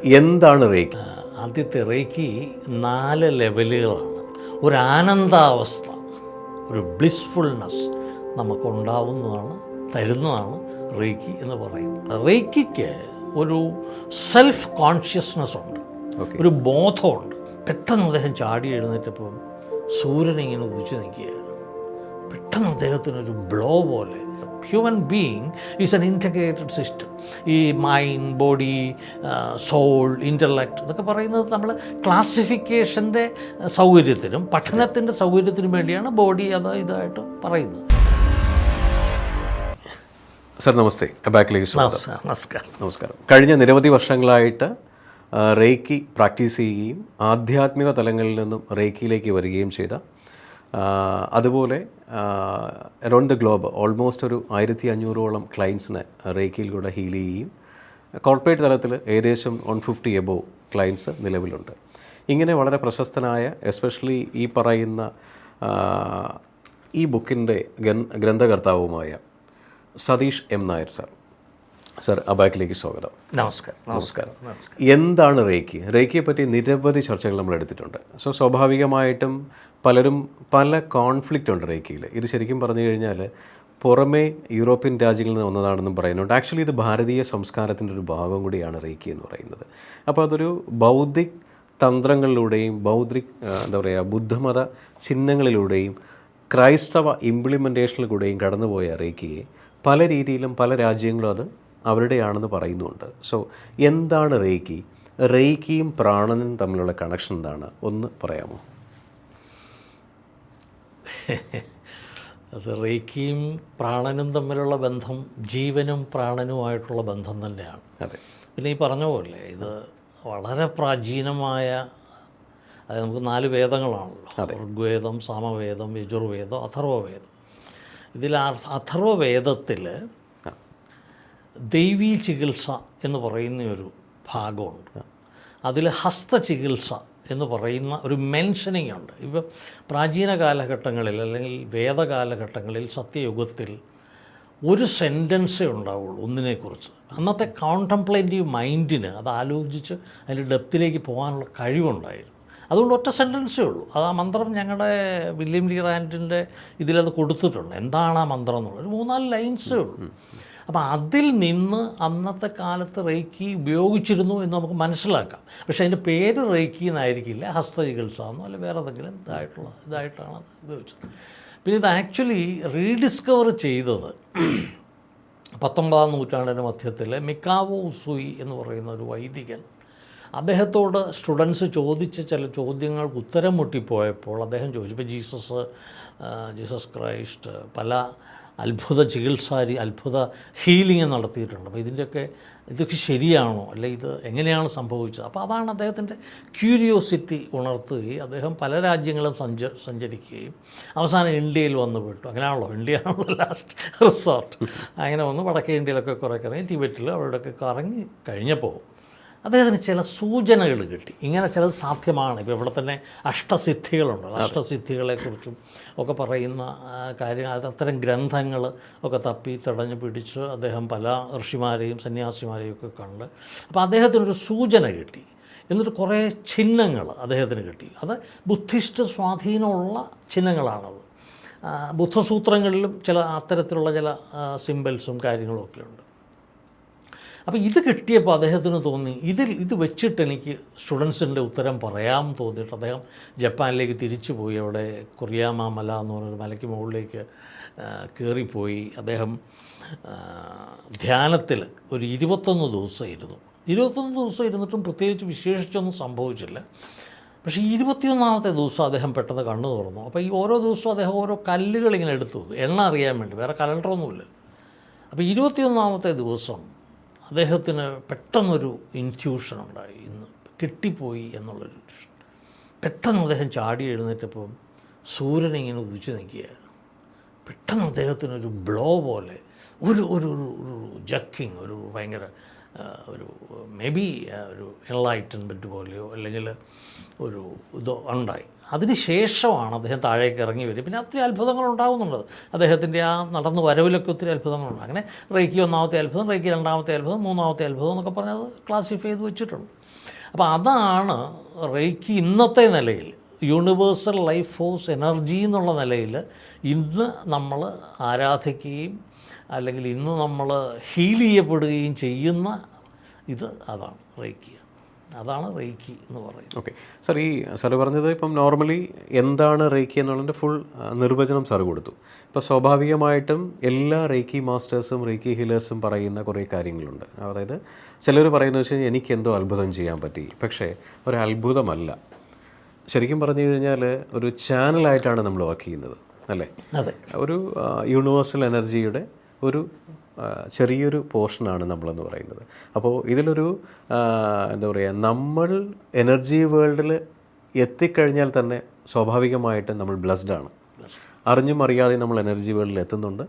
എന്താണ് റേക്കി? ആദ്യത്തെ റേക്കി 4 ലെവലുകളാണ്. ഒരു ആനന്ദാവസ്ഥ, ഒരു ബ്ലിസ്ഫുൾനെസ് നമുക്കുണ്ടാവുന്നതാണ്, തരുന്നതാണ് റേക്കി എന്ന് പറയുന്നത്. റേക്കിക്ക് ഒരു സെൽഫ് കോൺഷ്യസ്നെസ് ഉണ്ട്, ഒരു ബോധമുണ്ട്. പെട്ടെന്ന് അദ്ദേഹം ചാടി എഴുന്നേറ്റപ്പോൾ സൂര്യനിങ്ങനെ ഉദിച്ചു നിൽക്കുക. പെട്ടെന്ന് അദ്ദേഹത്തിനൊരു ബ്ലോ പോലെ. Human being is an integrated system. ഈ മൈൻഡ്, ബോഡി, സോൾ, ഇൻ്റലക്റ്റ് ഇതൊക്കെ പറയുന്നത് നമ്മൾ ക്ലാസിഫിക്കേഷൻ്റെ സൗകര്യത്തിനും പഠനത്തിൻ്റെ സൗകര്യത്തിനും വേണ്ടിയാണ് ബോഡി ഇതായിട്ട് പറയുന്നത്. സർ നമസ്തേ, ബാക്കിലേക്ക് സ്വാഗതം. നമസ്കാരം. കഴിഞ്ഞ നിരവധി വർഷങ്ങളായിട്ട് റേക്കി പ്രാക്ടീസ് ചെയ്യുകയും ആധ്യാത്മിക തലങ്ങളിൽ നിന്നും റേക്കിയിലേക്ക് വരികയും ചെയ്ത, അതുപോലെ അറൗണ്ട് ദ ഗ്ലോബ് ഓൾമോസ്റ്റ് ഒരു 1500ഓളം ക്ലയൻസിനെ റേക്കിയിലൂടെ ഹീൽ ചെയ്യുകയും കോർപ്പറേറ്റ് തലത്തിൽ ഏകദേശം 150 എബോവ് ക്ലയൻസ് നിലവിലുണ്ട്. ഇങ്ങനെ വളരെ പ്രശസ്തനായ, എസ്പെഷ്യലി ഈ പറയുന്ന ഈ ബുക്കിൻ്റെ ഗ്രന്ഥകർത്താവുമായ സതീഷ് എം നായർ സർ അബാക്കിലേക്ക് സ്വാഗതം. നമസ്കാരം. എന്താണ് റേക്കി? റേക്കിയെ പറ്റി നിരവധി ചർച്ചകൾ നമ്മൾ എടുത്തിട്ടുണ്ട്. സോ സ്വാഭാവികമായിട്ടും പലരും പല കോൺഫ്ലിക്റ്റ് ഉണ്ട് റേക്കിയിൽ. ഇത് ശരിക്കും പറഞ്ഞു കഴിഞ്ഞാൽ പുറമേ യൂറോപ്യൻ രാജ്യങ്ങളിൽ നിന്ന് വന്നതാണെന്നും പറയുന്നുണ്ട്. ആക്ച്വലി ഇത് ഭാരതീയ സംസ്കാരത്തിൻ്റെ ഒരു ഭാഗം കൂടിയാണ് റേക്കി എന്ന് പറയുന്നത്. അപ്പോൾ അതൊരു ബൗദ്ധിക് തന്ത്രങ്ങളിലൂടെയും എന്താ പറയുക, ബുദ്ധമത ചിഹ്നങ്ങളിലൂടെയും ക്രൈസ്തവ ഇംപ്ലിമെൻറ്റേഷനിലൂടെയും കടന്നുപോയ റേക്കിയെ പല രീതിയിലും പല രാജ്യങ്ങളും അത് അവരുടെയാണെന്ന് പറയുന്നുണ്ട്. സോ എന്താണ് റേക്കി? റേക്കിയും പ്രാണനും തമ്മിലുള്ള കണക്ഷൻ എന്താണ്? ഒന്ന് പറയാമോ? അത് റേക്കിയും പ്രാണനും തമ്മിലുള്ള ബന്ധം ജീവനും പ്രാണനുമായിട്ടുള്ള ബന്ധം തന്നെയാണ്. അതെ. പിന്നെ ഈ പറഞ്ഞ പോലെ ഇത് വളരെ പ്രാചീനമായ, അത് നമുക്ക് 4 വേദങ്ങളാണല്ലോ: ഋഗ്വേദം, സാമവേദം, യജുർവേദം, അഥർവവേദം. ഇതിൽ അഥർവവേദത്തിൽ ദൈവീ ചികിത്സ എന്ന് പറയുന്ന ഒരു ഭാഗമുണ്ട്. അതിൽ ഹസ്തചികിത്സ എന്ന് പറയുന്ന ഒരു മെൻഷനിങ് ഉണ്ട്. ഇപ്പോൾ പ്രാചീന കാലഘട്ടങ്ങളിൽ അല്ലെങ്കിൽ വേദകാലഘട്ടങ്ങളിൽ, സത്യയുഗത്തിൽ ഒരു സെൻറ്റൻസേ ഉണ്ടാവുള്ളൂ ഒന്നിനെക്കുറിച്ച്. അന്നത്തെ കോൺടംപ്ലേറ്റീവ് മൈൻഡിന് അത് ആലോചിച്ച് അതിൻ്റെ ഡെപ്തിലേക്ക് പോകാനുള്ള കഴിവുണ്ടായിരുന്നു. അതുകൊണ്ട് ഒറ്റ സെൻറ്റൻസേ ഉള്ളൂ. അത് ആ മന്ത്രം ഞങ്ങളുടെ വില്യം ഡി റാൻഡിൻ്റെ ഇതിലത് കൊടുത്തിട്ടുണ്ട്. എന്താണ് ആ മന്ത്രം എന്നുള്ളത്? ഒരു 3-4 ലൈൻസേ ഉള്ളൂ. അപ്പോൾ അതിൽ നിന്ന് അന്നത്തെ കാലത്ത് റേക്കി ഉപയോഗിച്ചിരുന്നു എന്ന് നമുക്ക് മനസ്സിലാക്കാം. പക്ഷേ അതിൻ്റെ പേര് റേക്കി എന്നായിരിക്കില്ല, ഹസ്തചികിത്സ എന്നോ അല്ല വേറെ ഏതെങ്കിലും ഇതായിട്ടാണ് അത് ഉപയോഗിച്ചത്. പിന്നെ ഇത് ആക്ച്വലി റീഡിസ്കവർ ചെയ്തത് 19-ാം നൂറ്റാണ്ടിൻ്റെ മധ്യത്തിൽ മിക്കാവോ ഉസുയി എന്ന് പറയുന്ന ഒരു വൈദികൻ, അദ്ദേഹത്തോട് സ്റ്റുഡൻസ് ചോദിച്ച ചില ചോദ്യങ്ങൾക്ക് ഉത്തരം മുട്ടിപ്പോയപ്പോൾ അദ്ദേഹം ചോദിച്ചു. ഇപ്പോൾ ജീസസ് ക്രൈസ്റ്റ് പല അത്ഭുത അത്ഭുത ഹീലിംഗ് നടത്തിയിട്ടുണ്ട്. അപ്പോൾ ഇതൊക്കെ ശരിയാണോ, അല്ലെ ഇത് എങ്ങനെയാണ് സംഭവിച്ചത്? അപ്പോൾ അതാണ് അദ്ദേഹത്തിൻ്റെ ക്യൂരിയോസിറ്റി ഉണർത്തുകയും അദ്ദേഹം പല രാജ്യങ്ങളും സഞ്ചരിക്കുകയും അവസാനം ഇന്ത്യയിൽ വന്ന് പെട്ടു. അങ്ങനെയാണല്ലോ, ഇന്ത്യയാണല്ലോ ലാസ്റ്റ് റിസോർട്ട്. അങ്ങനെ വന്ന് വടക്കേ ഇന്ത്യയിലൊക്കെ കുറേ കറങ്ങി, ടിബറ്റിൽ അവിടെയൊക്കെ കറങ്ങി കഴിഞ്ഞപ്പോൾ അദ്ദേഹത്തിന് ചില സൂചനകൾ കിട്ടി. ഇങ്ങനെ ചിലത് സാധ്യമാണ്. ഇപ്പോൾ ഇവിടെ തന്നെ അഷ്ടസിദ്ധികളുണ്ട്. അഷ്ടസിദ്ധികളെക്കുറിച്ചും ഒക്കെ പറയുന്ന കാര്യങ്ങൾ, അത്തരം ഗ്രന്ഥങ്ങൾ ഒക്കെ തപ്പി തടഞ്ഞു പിടിച്ച് അദ്ദേഹം പല ഋഷിമാരെയും സന്യാസിമാരെയും ഒക്കെ കണ്ട്, അപ്പോൾ അദ്ദേഹത്തിനൊരു സൂചന കിട്ടി. എന്നിട്ട് കുറേ ചിഹ്നങ്ങൾ അദ്ദേഹത്തിന് കിട്ടി. അത് ബുദ്ധിസ്റ്റ് സ്വാധീനമുള്ള ചിഹ്നങ്ങളാണത്. ബുദ്ധസൂത്രങ്ങളിലും അത്തരത്തിലുള്ള ചില സിംബൽസും കാര്യങ്ങളും ഒക്കെ ഉണ്ട്. അപ്പോൾ ഇത് കിട്ടിയപ്പോൾ അദ്ദേഹത്തിന് തോന്നി ഇത് വെച്ചിട്ട് എനിക്ക് സ്റ്റുഡൻസിൻ്റെ ഉത്തരം പറയാൻ തോന്നിയിട്ട് അദ്ദേഹം ജപ്പാനിലേക്ക് തിരിച്ചു പോയി. അവിടെ കൊറിയാമ മല എന്ന് പറഞ്ഞൊരു മലയ്ക്ക് മുകളിലേക്ക് കയറിപ്പോയി. അദ്ദേഹം ധ്യാനത്തിൽ ഒരു 21 ദിവസം ഇരുന്നു. 21 ദിവസം ഇരുന്നിട്ടും പ്രത്യേകിച്ച് വിശേഷിച്ചൊന്നും സംഭവിച്ചില്ല. പക്ഷേ 21ാമത്തെ ദിവസം അദ്ദേഹം പെട്ടെന്ന് കണ്ണു തുറന്നു. അപ്പോൾ ഈ ഓരോ ദിവസവും അദ്ദേഹം ഓരോ കല്ലുകൾ ഇങ്ങനെ എടുത്തു, എണ്ണ അറിയാൻ വേണ്ടി. വേറെ കലണ്ടറൊന്നുമില്ല. അപ്പോൾ 21ാമത്തെ ദിവസം അദ്ദേഹത്തിന് പെട്ടെന്നൊരു ഇൻറ്റ്യൂഷൻ ഉണ്ടായി. ഇന്ന് കിട്ടിപ്പോയി എന്നുള്ളൊരു ഇൻറ്റ്യൂഷൻ. പെട്ടെന്ന് അദ്ദേഹം ചാടി എഴുന്നേറ്റപ്പോൾ സൂര്യനിങ്ങനെ ഉദിച്ചു നിൽക്കുക. പെട്ടെന്ന് അദ്ദേഹത്തിനൊരു ബ്ലോ പോലെ, ഒരു ജക്കിങ്, ഒരു ഭയങ്കര ഒരു മേ ബി ഒരു എൻലൈറ്റൻമെൻറ്റ് പോലെയോ അല്ലെങ്കിൽ ഒരു ഇതോ ഉണ്ടായി. അതിന് ശേഷമാണ് അദ്ദേഹം താഴേക്ക് ഇറങ്ങി വരും. പിന്നെ ഒത്തിരി അത്ഭുതങ്ങൾ ഉണ്ടാകുന്നുണ്ട്. അദ്ദേഹത്തിൻ്റെ ആ നടന്ന് വരവിലൊക്കെ ഒത്തിരി അത്ഭുതങ്ങളുണ്ട്. അങ്ങനെ റേക്കി 1ാമത്തെ അത്ഭുതം, റേക്കി 2ാമത്തെ അത്ഭുതം, 3ാമത്തെ അത്ഭുതം എന്നൊക്കെ പറഞ്ഞ് അത് ക്ലാസിഫൈ ചെയ്ത് വെച്ചിട്ടുണ്ട്. അപ്പോൾ അതാണ് റേക്കി ഇന്നത്തെ നിലയിൽ യൂണിവേഴ്സൽ ലൈഫ് ഫോഴ്സ് എനർജി എന്നുള്ള നിലയിൽ ഇന്ന് നമ്മൾ ആരാധിക്കുകയും അല്ലെങ്കിൽ ഇന്ന് നമ്മൾ ഹീൽ ചെയ്യപ്പെടുകയും ചെയ്യുന്ന ഇത് അതാണ് റേക്കി. അതാണ് റേക്കി എന്ന് പറയുന്നത്. ഓക്കെ സാർ, ഈ സാറ് പറഞ്ഞത് ഇപ്പം നോർമലി എന്താണ് റേക്കി എന്നുള്ളതിൻ്റെ ഫുൾ നിർവചനം സാറ് കൊടുത്തു. ഇപ്പോൾ സ്വാഭാവികമായിട്ടും എല്ലാ റേക്കി മാസ്റ്റേഴ്സും റേക്കി ഹീലേഴ്സും പറയുന്ന കുറേ കാര്യങ്ങളുണ്ട്. അതായത് ചിലർ പറയുന്നത് വെച്ച് കഴിഞ്ഞാൽ എനിക്കെന്തോ അത്ഭുതം ചെയ്യാൻ പറ്റി. പക്ഷേ ഒരു അത്ഭുതമല്ല, ശരിക്കും പറഞ്ഞു കഴിഞ്ഞാൽ ഒരു ചാനലായിട്ടാണ് നമ്മൾ വർക്ക് ചെയ്യുന്നത്, അല്ലേ? അതെ, ഒരു യൂണിവേഴ്സൽ എനർജിയുടെ ഒരു ചെറിയൊരു പോർഷനാണ് നമ്മളെന്ന് പറയുന്നത്. അപ്പോൾ ഇതിലൊരു എന്താ പറയുക, നമ്മൾ എനർജി വേൾഡിൽ എത്തിക്കഴിഞ്ഞാൽ തന്നെ സ്വാഭാവികമായിട്ടും നമ്മൾ ബ്ലെസ്ഡ് ആണ്. അറിഞ്ഞും അറിയാതെ നമ്മൾ എനർജി വേൾഡിൽ എത്തുന്നുണ്ട്.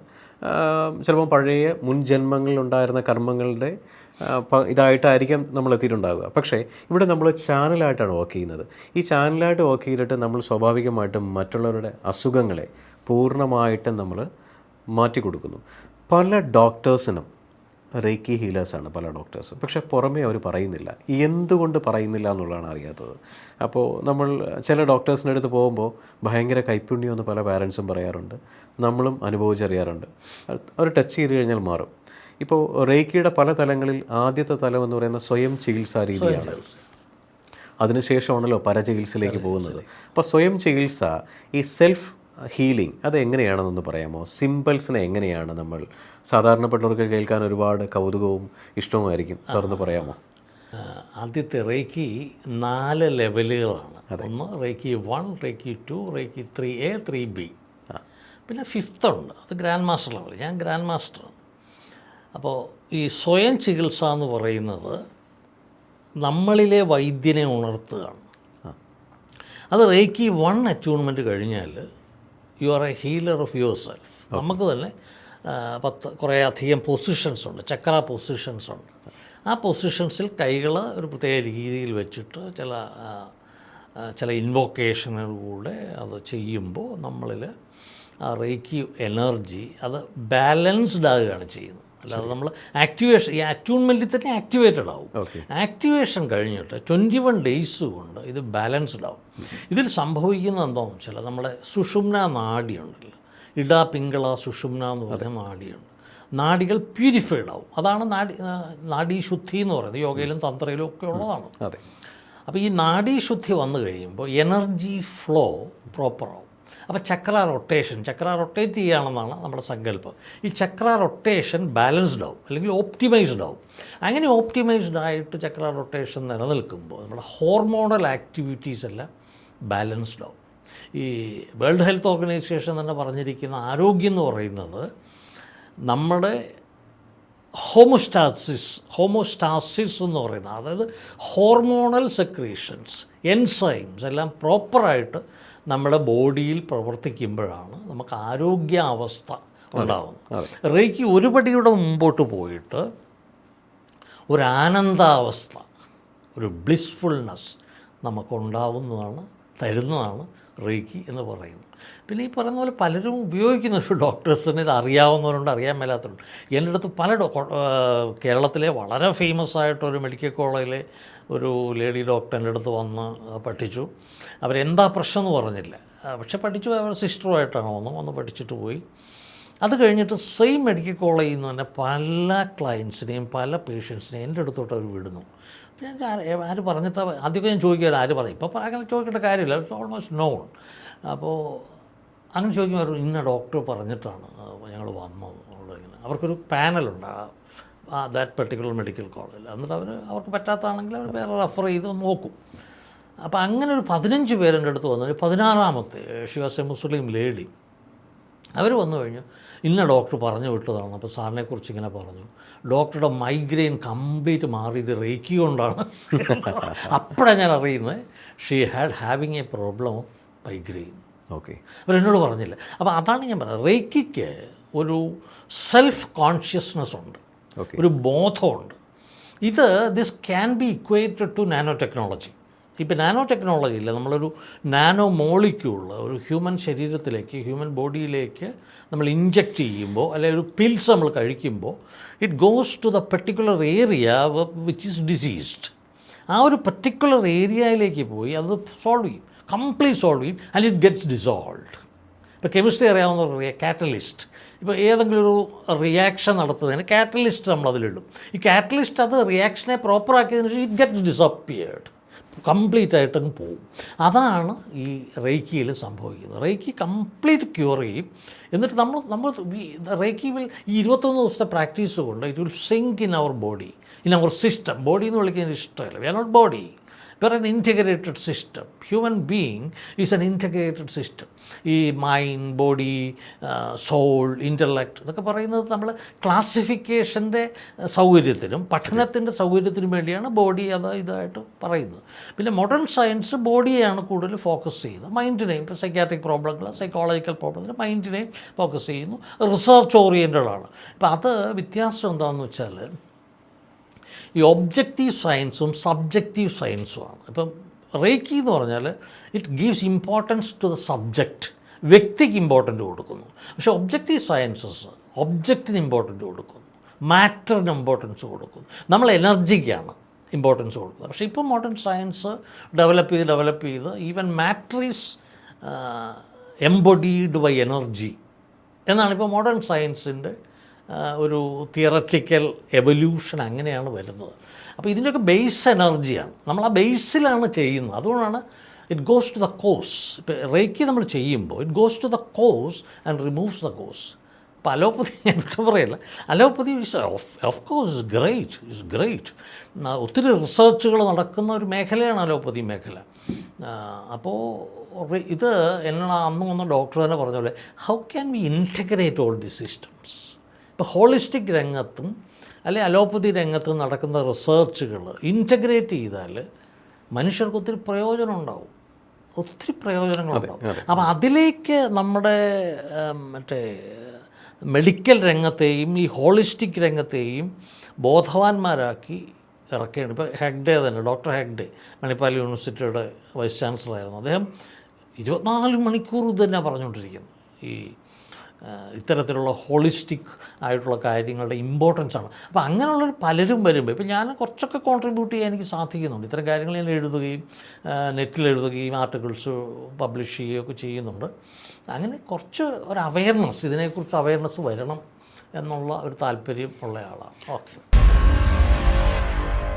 ചിലപ്പോൾ പഴയ മുൻ ജന്മങ്ങളിലുണ്ടായിരുന്ന കർമ്മങ്ങളുടെ ഇതായിട്ടായിരിക്കാം നമ്മൾ എത്തിയിട്ടുണ്ടാവുക. പക്ഷേ ഇവിടെ നമ്മൾ ചാനലായിട്ടാണ് വർക്ക് ചെയ്യുന്നത്. ഈ ചാനലായിട്ട് വർക്ക് ചെയ്തിട്ട് നമ്മൾ സ്വാഭാവികമായിട്ടും മറ്റുള്ളവരുടെ അസുഖങ്ങളെ പൂർണ്ണമായിട്ടും നമ്മൾ മാറ്റിക്കൊടുക്കുന്നു. പല ഡോക്ടേഴ്സിനും റേക്കി ഹീലേഴ്സാണ് പല ഡോക്ടേഴ്സും. പക്ഷേ പുറമേ അവർ പറയുന്നില്ല. എന്തുകൊണ്ട് പറയുന്നില്ല എന്നുള്ളതാണ് അറിയാത്തത്. അപ്പോൾ നമ്മൾ ചില ഡോക്ടേഴ്സിൻ്റെ അടുത്ത് പോകുമ്പോൾ ഭയങ്കര കൈപ്പുണ്യമെന്ന് പല പാരൻസും പറയാറുണ്ട്, നമ്മളും അനുഭവിച്ചറിയാറുണ്ട്. അവർ ടച്ച് ചെയ്ത് കഴിഞ്ഞാൽ മാറും. ഇപ്പോൾ റേക്കിയുടെ പല തലങ്ങളിൽ ആദ്യത്തെ തലം എന്ന് പറയുന്ന സ്വയം ചികിത്സാ രീതിയാണ്. അതിനുശേഷമാണല്ലോ പരചികിത്സയിലേക്ക് പോകുന്നത്. അപ്പോൾ സ്വയം ചികിത്സ, ഈ സെൽഫ് ഹീലിംഗ്, അത് എങ്ങനെയാണെന്നൊന്ന് പറയാമോ? സിമ്പിൾസിനെ എങ്ങനെയാണ് നമ്മൾ സാധാരണപ്പെട്ടവർക്ക് കേൾക്കാൻ ഒരുപാട് കൗതുകവും ഇഷ്ടവുമായിരിക്കും, സാറൊന്ന് പറയാമോ? ആദ്യത്തെ റേക്കി 4 ലെവലുകളാണ്. ഒന്ന് reiki 1, reiki 2, reiki 3A, 3B, പിന്നെ 5th ഉണ്ട്, അത് ഗ്രാൻഡ് മാസ്റ്റർ ലെവൽ. ഞാൻ ഗ്രാൻഡ് മാസ്റ്ററാണ്. അപ്പോൾ ഈ സ്വയം ചികിത്സ എന്ന് പറയുന്നത് നമ്മളിലെ വൈദ്യനെ ഉണർത്തുകയാണ്. അത് റേക്കി 1 അറ്റ്യൂൺമെൻറ്റ് കഴിഞ്ഞാൽ you are A healer of your self. നമുക്ക് തന്നെ കുറേ അധികം പൊസിഷൻസ് ഉണ്ട്, ചക്ര പൊസിഷൻസ് ഉണ്ട്. ആ പൊസിഷൻസിൽ കൈകൾ ഒരു പ്രത്യേക രീതിയിൽ വെച്ചിട്ട് ചില ഇൻവോക്കേഷനുകളിലൂടെ അത് ചെയ്യുമ്പോൾ നമ്മളിൽ ആ റേക്കി എനർജി അത് ബാലൻസ്ഡ് ആകുകയാണ് ചെയ്യുന്നത്. അല്ലാതെ നമ്മൾ ആക്ടിവേഷൻ, ഈ അറ്റ്യൂൺമെൻറ്റിൽ തന്നെ ആക്ടിവേറ്റഡ് ആവും. ആക്ടിവേഷൻ കഴിഞ്ഞിട്ട് 21 ഡേയ്സ് കൊണ്ട് ഇത് ബാലൻസ്ഡ് ആവും. ഇതിൽ സംഭവിക്കുന്നത് എന്താണെന്ന് വെച്ചാൽ നമ്മുടെ സുഷുമ്ന നാഡിയുണ്ടല്ലോ, ഇട പിങ്കള സുഷുമ്ന എന്ന് പറഞ്ഞ നാഡിയുണ്ട്. നാഡികൾ പ്യൂരിഫൈഡ് ആവും. അതാണ് നാഡീശുദ്ധി എന്ന് പറയുന്നത്. യോഗയിലും തന്ത്രയിലും ഒക്കെ ഉള്ളതാണ്. അപ്പോൾ ഈ നാഡീശുദ്ധി വന്നു കഴിയുമ്പോൾ എനർജി ഫ്ലോ പ്രോപ്പറാവും. അപ്പോൾ ചക്ര റൊട്ടേറ്റ് ചെയ്യുകയാണെന്നാണ് നമ്മുടെ സങ്കല്പം. ഈ ചക്ര റൊട്ടേഷൻ ബാലൻസ്ഡ് ആവും, അല്ലെങ്കിൽ ഓപ്റ്റിമൈസ്ഡ് ആവും. അങ്ങനെ ഓപ്റ്റിമൈസ്ഡ് ആയിട്ട് ചക്ര റൊട്ടേഷൻ നിലനിൽക്കുമ്പോൾ നമ്മുടെ ഹോർമോണൽ ആക്ടിവിറ്റീസ് എല്ലാം ബാലൻസ്ഡ് ആവും. ഈ വേൾഡ് ഹെൽത്ത് ഓർഗനൈസേഷൻ തന്നെ പറഞ്ഞിരിക്കുന്ന ആരോഗ്യം എന്ന് പറയുന്നത് നമ്മുടെ ഹോമോസ്റ്റാസിസ് എന്ന് പറയുന്നത്, അതായത് ഹോർമോണൽ സെക്രീഷൻസ്, എൻസൈംസ് എല്ലാം പ്രോപ്പറായിട്ട് നമ്മുടെ ബോഡിയിൽ പ്രവർത്തിക്കുമ്പോഴാണ് നമുക്ക് ആരോഗ്യാവസ്ഥ ഉണ്ടാകുന്നത്. റേക്കി ഒരു പടിയുടെ മുമ്പോട്ട് പോയിട്ട് ഒരു ആനന്ദാവസ്ഥ, ഒരു ബ്ലിസ്ഫുൾനെസ് നമുക്കുണ്ടാവുന്നതാണ്, തരുന്നതാണ് റേക്കി എന്ന് പറയുന്നത്. പിന്നെ ഈ പറയുന്ന പോലെ പലരും ഉപയോഗിക്കുന്ന ഒരു ഡോക്ടേഴ്സിന് ഇത് അറിയാവുന്നവരുണ്ട്, അറിയാൻ മേലാത്തവരുണ്ട്. എൻ്റെ അടുത്ത് പല കേരളത്തിലെ വളരെ ഫേമസ് ആയിട്ടൊരു മെഡിക്കൽ കോളേജിലെ ഒരു ലേഡി ഡോക്ടർ എൻ്റെ അടുത്ത് വന്ന് പഠിച്ചു. അവരെന്താ പ്രശ്നം എന്ന് പറഞ്ഞില്ല, പക്ഷെ പഠിച്ചു. അവർ സിസ്റ്ററുമായിട്ടാണ് വന്ന് പഠിച്ചിട്ട് പോയി. അത് കഴിഞ്ഞിട്ട് സെയിം മെഡിക്കൽ കോളേജിൽ നിന്ന് തന്നെ പല ക്ലയൻസിനെയും പല പേഷ്യൻസിനെയും എൻ്റെ അടുത്തോട്ട് അവർ വിടുന്നു. അപ്പോൾ ഞാൻ ആര് പറഞ്ഞിട്ട് ആദ്യമൊക്കെ ഞാൻ ചോദിക്കുകയല്ല, ആര് പറയും, ഇപ്പോൾ അങ്ങനെ ചോദിക്കേണ്ട കാര്യമില്ല, ഇറ്റ്സ് ഓൾമോസ്റ്റ് നോൺ. അപ്പോൾ അങ്ങനെ ചോദിക്കുമ്പോൾ അവർ ഇന്ന ഡോക്ടർ പറഞ്ഞിട്ടാണ് ഞങ്ങൾ വന്നത്. ഇങ്ങനെ അവർക്കൊരു പാനലുണ്ട് ദാറ്റ് പെർട്ടിക്കുലർ മെഡിക്കൽ കോളേജിൽ. എന്നിട്ട് അവർക്ക് പറ്റാത്തതാണെങ്കിൽ അവർ വേറെ റെഫർ ചെയ്ത് നോക്കും. അപ്പോൾ അങ്ങനെ ഒരു 15 പേരെൻ്റെ അടുത്ത് വന്നു. 16ാമത്തെ she was a Muslim lady. അവർ വന്നു കഴിഞ്ഞു, ഇന്ന ഡോക്ടർ പറഞ്ഞു വിട്ടതാണ്, അപ്പോൾ സാറിനെക്കുറിച്ച് ഇങ്ങനെ പറഞ്ഞു, ഡോക്ടറുടെ മൈഗ്രെയിൻ കംപ്ലീറ്റ് മാറിയത് റേക്കി കൊണ്ടാണ്. അപ്പോഴാണ് ഞാൻ അറിയുന്നത് she having A problem of migraine. Okay, അവരെന്നോട് പറഞ്ഞില്ല. അപ്പോൾ അതാണ് ഞാൻ പറഞ്ഞത്, റേക്കിക്ക് ഒരു സെൽഫ് കോൺഷ്യസ്നെസ് ഉണ്ട്, ഒരു ബോധമുണ്ട്. This can be equated to nano technology. ഇപ്പോൾ നാനോ ടെക്നോളജിയിൽ നമ്മളൊരു നാനോ മോളിക്യൂൾ ഒരു ഹ്യൂമൻ ശരീരത്തിലേക്ക്, ഹ്യൂമൻ ബോഡിയിലേക്ക് നമ്മൾ ഇഞ്ചെക്റ്റ് ചെയ്യുമ്പോൾ, അല്ലെങ്കിൽ ഒരു പിൽസ് നമ്മൾ കഴിക്കുമ്പോൾ, it goes to the particular area which is diseased. ആ ഒരു പെർട്ടിക്കുലർ ഏരിയയിലേക്ക് പോയി അത് സോൾവ് ചെയ്യും, കംപ്ലീറ്റ് സോൾവ് ചെയ്യും, ആൻഡ് ഇറ്റ് ഗെറ്റ്സ് ഡിസോൾവ്ഡ്. ഇപ്പോൾ കെമിസ്ട്രി അറിയാവുന്ന കാറ്റലിസ്റ്റ്, ഇപ്പോൾ ഏതെങ്കിലും ഒരു റിയാക്ഷൻ നടത്തുന്നതിന് കാറ്റലിസ്റ്റ് നമ്മളതിലിടും. ഈ കാറ്റലിസ്റ്റ് അത് റിയാക്ഷനെ പ്രോപ്പറാക്കിയതിന് ശേഷം ഇറ്റ് ഗെറ്റ്സ് ഡിസപ്പിയേർഡ്, കംപ്ലീറ്റ് ആയിട്ടങ്ങ് പോവും. അതാണ് ഈ റേക്കിയിൽ സംഭവിക്കുന്നത്. റേക്കി കംപ്ലീറ്റ് ക്യൂർ ചെയ്യും. എന്നിട്ട് നമ്മൾ റേക്കി വിൽ ഈ 21 ദിവസത്തെ പ്രാക്ടീസ് കൊണ്ട് it will sink in our body, in our system. Body എന്ന് വിളിക്കുന്നത് ഇഷ്ടമല്ല, we are not body, we are an integrated system. Human being is an integrated system. ഈ മൈൻഡ്, ബോഡി, സോൾ, ഇൻ്റലക്ട് ഇതൊക്കെ പറയുന്നത് നമ്മൾ ക്ലാസിഫിക്കേഷൻ്റെ സൗകര്യത്തിനും പഠനത്തിൻ്റെ സൗകര്യത്തിനും വേണ്ടിയാണ് ബോഡി ഇതായിട്ട് പറയുന്നത്. പിന്നെ മോഡേൺ സയൻസ് ബോഡിയെയാണ് കൂടുതൽ ഫോക്കസ് ചെയ്യുന്നത്. മൈൻഡിനെയും, ഇപ്പോൾ സൈക്യാട്രിക് പ്രോബ്ലങ്ങൾ, സൈക്കോളജിക്കൽ പ്രോബ്ലത്തിന് മൈൻഡിനെയും ഫോക്കസ് ചെയ്യുന്നു. റിസർച്ച് ഓറിയൻറ്റഡാണ്. ഇപ്പോൾ അത് വ്യത്യാസം എന്താണെന്ന് വെച്ചാൽ ഈ ഒബ്ജക്റ്റീവ് സയൻസും സബ്ജക്റ്റീവ് സയൻസുമാണ്. ഇപ്പം റേക്കി എന്ന് പറഞ്ഞാൽ it gives importance to the subject, വ്യക്തിക്ക് ഇമ്പോർട്ടൻ്റ് കൊടുക്കുന്നു. പക്ഷേ ഒബ്ജക്റ്റീവ് സയൻസസ് ഒബ്ജക്റ്റിന് ഇമ്പോർട്ടൻ്റ് കൊടുക്കുന്നു, മാറ്ററിന് ഇമ്പോർട്ടൻസ് കൊടുക്കുന്നു. നമ്മൾ എനർജിക്കാണ് ഇമ്പോർട്ടൻസ് കൊടുക്കുന്നത്. പക്ഷേ ഇപ്പോൾ മോഡേൺ സയൻസ് ഡെവലപ്പ് ചെയ്ത് even matter is embodied by energy എന്നാണ് ഇപ്പോൾ മോഡേൺ സയൻസിൻ്റെ ഒരു തിയററ്റിക്കൽ എവല്യൂഷൻ അങ്ങനെയാണ് വരുന്നത്. അപ്പോൾ ഇതിൻ്റെയൊക്കെ ബേസ് എനർജിയാണ്, നമ്മൾ ആ ബേസിലാണ് ചെയ്യുന്നത്. അതുകൊണ്ടാണ് it goes to the cause. ഇപ്പോൾ റേക്കി നമ്മൾ ചെയ്യുമ്പോൾ it goes to the cause and removes the cause. അപ്പോൾ അലോപ്പതി ഞാൻ കുറ്റം പറയല്ല, allopathy of course is great. ഒത്തിരി റിസർച്ചുകൾ നടക്കുന്ന ഒരു മേഖലയാണ് അലോപ്പതി മേഖല. അപ്പോൾ ഇത് എന്നോട് അന്ന് ഡോക്ടർ തന്നെ പറഞ്ഞ പോലെ how can we integrate all the systems. ഇപ്പോൾ ഹോളിസ്റ്റിക് രംഗത്തും അല്ലെങ്കിൽ അലോപ്പതി രംഗത്തും നടക്കുന്ന റിസർച്ചുകൾ ഇൻറ്റഗ്രേറ്റ് ചെയ്താൽ മനുഷ്യർക്ക് ഒത്തിരി പ്രയോജനം ഉണ്ടാവും, ഒത്തിരി പ്രയോജനങ്ങളുണ്ടാവും. അപ്പോൾ അതിലേക്ക് നമ്മുടെ മെഡിക്കൽ രംഗത്തെയും ഈ ഹോളിസ്റ്റിക് രംഗത്തെയും ബോധവാന്മാരാക്കി ഇറക്കുകയാണ്. ഇപ്പോൾ ഹെഗ്ഡേ തന്നെ, ഡോക്ടർ ഹെഗ്ഡേ മണിപ്പാൽ യൂണിവേഴ്സിറ്റിയുടെ വൈസ് ചാൻസലറായിരുന്നു. അദ്ദേഹം 24 മണിക്കൂർ ഇത് തന്നെ പറഞ്ഞുകൊണ്ടിരിക്കുന്നു. ഈ ഇത്തരത്തിലുള്ള ഹോളിസ്റ്റിക് ആയിട്ടുള്ള കാര്യങ്ങളുടെ ഇമ്പോർട്ടൻസ് ആണ്. അപ്പോൾ അങ്ങനെയുള്ളൊരു പലരും വരുമ്പോൾ ഇപ്പോൾ ഞാൻ കുറച്ചൊക്കെ കോൺട്രിബ്യൂട്ട് ചെയ്യാൻ എനിക്ക് സാധിക്കുന്നുണ്ട്. ഇത്തരം കാര്യങ്ങൾ ഞാൻ എഴുതുകയും നെറ്റിൽ എഴുതുകയും ആർട്ടിക്കിൾസ് പബ്ലിഷ് ചെയ്യുകയൊക്കെ ചെയ്യുന്നുണ്ട്. അങ്ങനെ കുറച്ച് ഒരു അവയർനെസ്, ഇതിനെക്കുറിച്ച് അവയർനെസ് വരണം എന്നുള്ള ഒരു താല്പര്യം ഉള്ള ആളാണ്. ഓക്കെ.